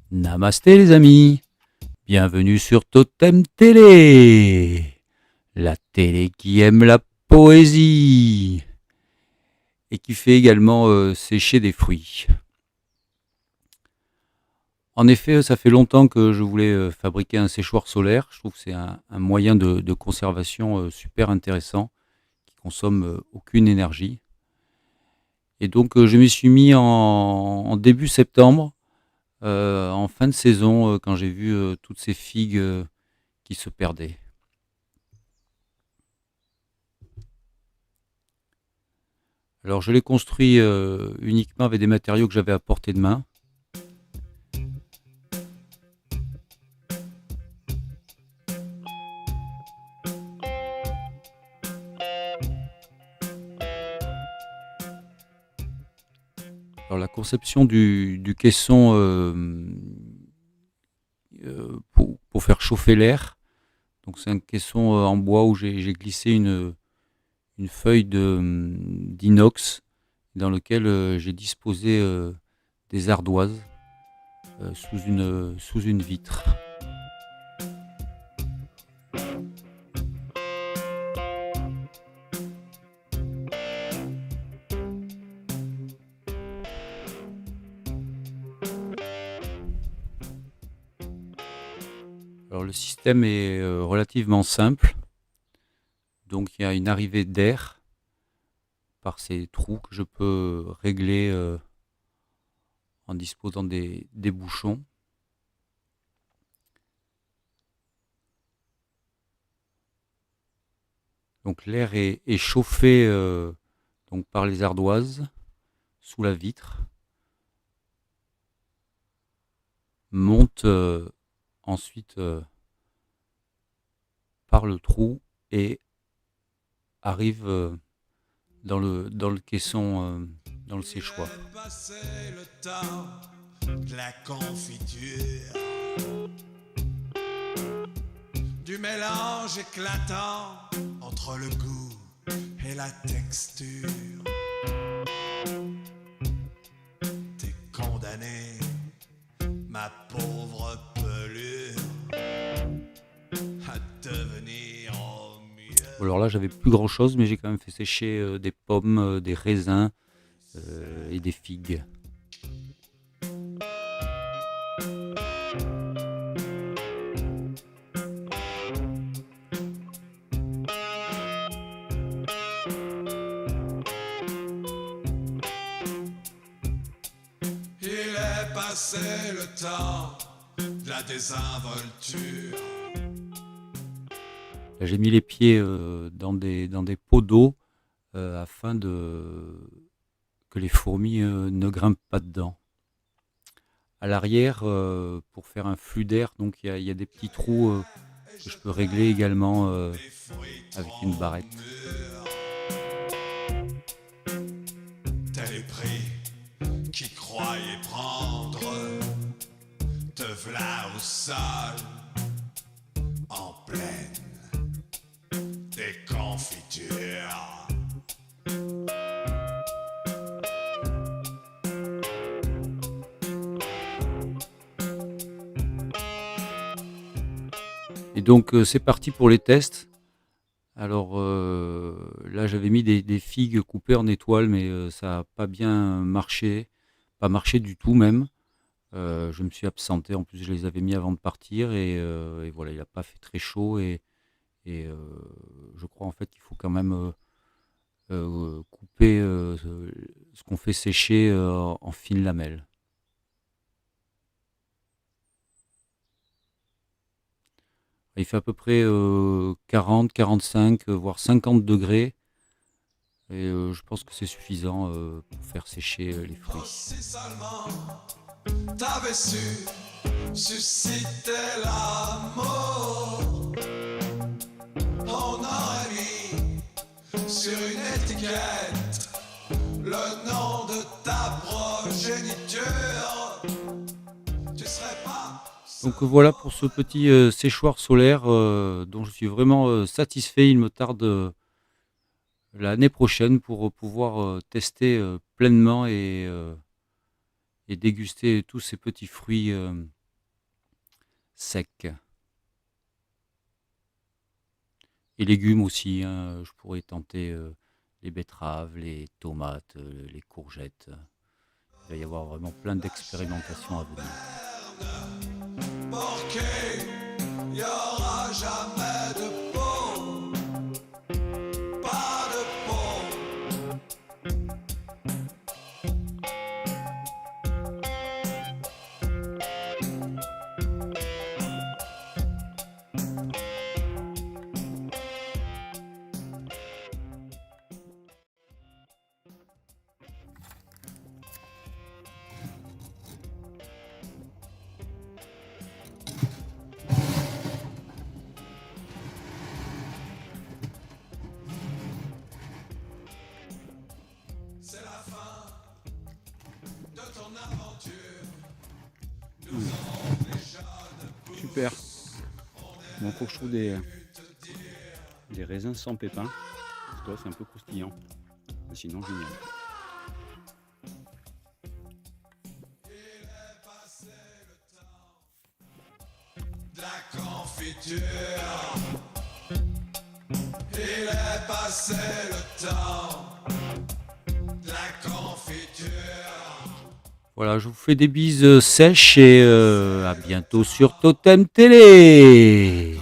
Namasté les amis, bienvenue sur Totem Télé, la télé qui aime la poésie et qui fait également sécher des fruits. En effet, ça fait longtemps que je voulais fabriquer un séchoir solaire. Je trouve que c'est un moyen de conservation super intéressant qui consomme aucune énergie. Et donc je m'y suis mis en début septembre, en fin de saison, quand j'ai vu toutes ces figues qui se perdaient. Alors je l'ai construit uniquement avec des matériaux que j'avais à portée de main. Alors la conception du caisson pour faire chauffer l'air, donc c'est un caisson en bois où j'ai glissé une feuille d'inox dans lequel j'ai disposé des ardoises sous une vitre. Alors le système est relativement simple, donc il y a une arrivée d'air par ces trous que je peux régler en disposant des bouchons. Donc l'air est chauffé donc par les ardoises sous la vitre, monte ensuite par le trou et arrive dans le caisson, dans le séchoir. Passé le temps de la confiture, du mélange éclatant entre le goût et la texture. T'es condamné, ma pauvre pelure, à devenir mieux. Alors là, j'avais plus grand chose, mais j'ai quand même fait sécher des pommes, des raisins et des figues. Il est passé le temps de la désinvolture. Là, j'ai mis les pieds dans des pots d'eau afin que les fourmis ne grimpent pas dedans. À l'arrière, pour faire un flux d'air, donc il y a des petits trous que je peux régler également Des fruits avec trop une barrette. mûrs. Tel est pris qui croyait prendre. Te v'là au sol, en pleine déconfiture. Et donc c'est parti pour les tests. Alors là j'avais mis des figues coupées en étoiles, mais ça n'a pas bien marché, pas marché du tout même. Je me suis absenté, en plus je les avais mis avant de partir et voilà, il n'a pas fait très chaud et je crois en fait qu'il faut quand même couper ce qu'on fait sécher en fines lamelles. Il fait à peu près 40, 45, voire 50 degrés. Et je pense que c'est suffisant pour faire sécher les Oh, fruits. si seulement t'avais su susciter l'amour, on aurait mis sur une étiquette le nom de ta progéniture. Tu serais pas. Donc voilà pour ce petit séchoir solaire dont je suis vraiment satisfait. Il me tarde l'année prochaine pour pouvoir tester pleinement et déguster tous ces petits fruits secs. Et légumes aussi, hein, je pourrais tenter les betteraves, les tomates, les courgettes. Il va y avoir vraiment plein d'expérimentations à venir. Pour qu'il y aura jamais de peau, pas de peau. C'est la fin de ton aventure. Nous avons déjà de Super. Bon, faut que je trouve des raisins sans pépins. Toi, c'est un peu croustillant. Mais sinon, génial. de la confiture. Il est passé le temps de la confiture. Voilà, je vous fais des bises sèches et à bientôt sur Totem Télé.